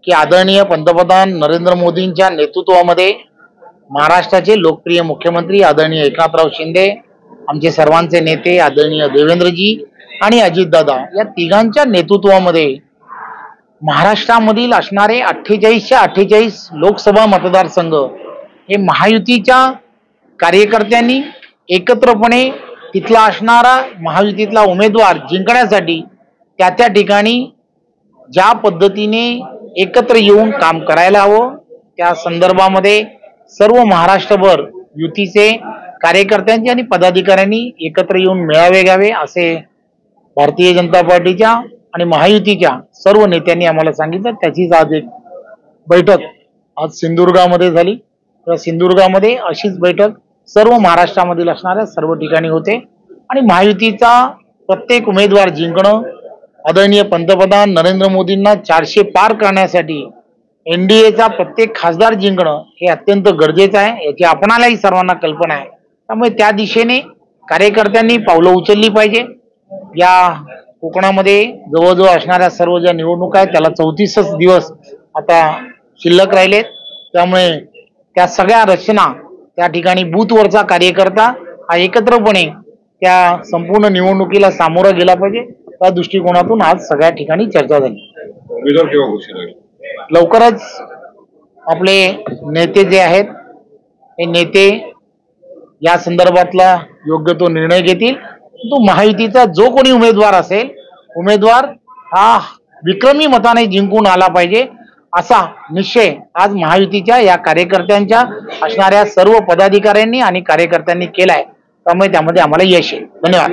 की आदरणीय पंतप्रधान नरेंद्र मोदींच्या नेतृत्वामध्ये महाराष्ट्राचे लोकप्रिय मुख्यमंत्री आदरणीय एकनाथराव शिंदे, आमचे सर्वांचे नेते आदरणीय देवेंद्रजी आणि अजितदादा या तिघांच्या नेतृत्वामध्ये महाराष्ट्रामधील असणारे 48च्या 48 लोकसभा मतदारसंघ हे महायुतीच्या कार्यकर्त्यांनी एकत्रपणे तिथला असणारा महायुतीतला उमेदवार जिंकण्यासाठी त्या ठिकाणी ज्या पद्धतीने एकत्र येऊन काम करायला हवं त्या संदर्भामध्ये सर्व महाराष्ट्रभर युतीचे कार्यकर्त्यांनी आणि पदाधिकाऱ्यांनी एकत्र येऊन मेळावे घ्यावे असे भारतीय जनता पार्टीच्या आणि महायुतीच्या सर्व नेत्यांनी आम्हाला सांगितलं। त्याचीच आज एक बैठक आज सिंधुदुर्गामध्ये झाली। त्या सिंधुदुर्गामध्ये अशीच बैठक सर्व महाराष्ट्रामधील असणाऱ्या सर्व ठिकाणी होते आणि महायुतीचा प्रत्येक उमेदवार जिंकणं आदरणीय पंतप्रधान नरेंद्र मोदींना 400 पार करण्यासाठी एनडीएचा प्रत्येक खासदार जिंकणं हे अत्यंत गरजेचं आहे, याची आपणालाही सर्वांना कल्पना आहे। त्यामुळे त्या दिशेने कार्यकर्त्यांनी पावलं उचलली पाहिजे। या कोकणामध्ये जवळजवळ असणाऱ्या सर्व ज्या निवडणुका आहेत त्याला 34 दिवस आता शिल्लक राहिलेत। त्यामुळे त्या सगळ्या रचना त्या ठिकाणी बूथवरचा कार्यकर्ता हा एकत्रपणे त्या संपूर्ण निवडणुकीला सामोरा गेला पाहिजे। त्या दृष्टिकोनातून आज सगळ्या ठिकाणी चर्चा झाली। लवकरच आपले नेते जे आहेत हे नेते या संदर्भातला योग्य तो निर्णय घेतील। तो महायुतीचा जो कोणी उमेदवार असेल उमेदवार हा विक्रमी मताने जिंकून आला पाहिजे असा निश्चय आज महायुतीच्या या कार्यकर्त्यांच्या असणाऱ्या सर्व पदाधिकाऱ्यांनी आणि कार्यकर्त्यांनी केलाय। त्यामुळे त्यामध्ये आम्हाला यश आहे। धन्यवाद।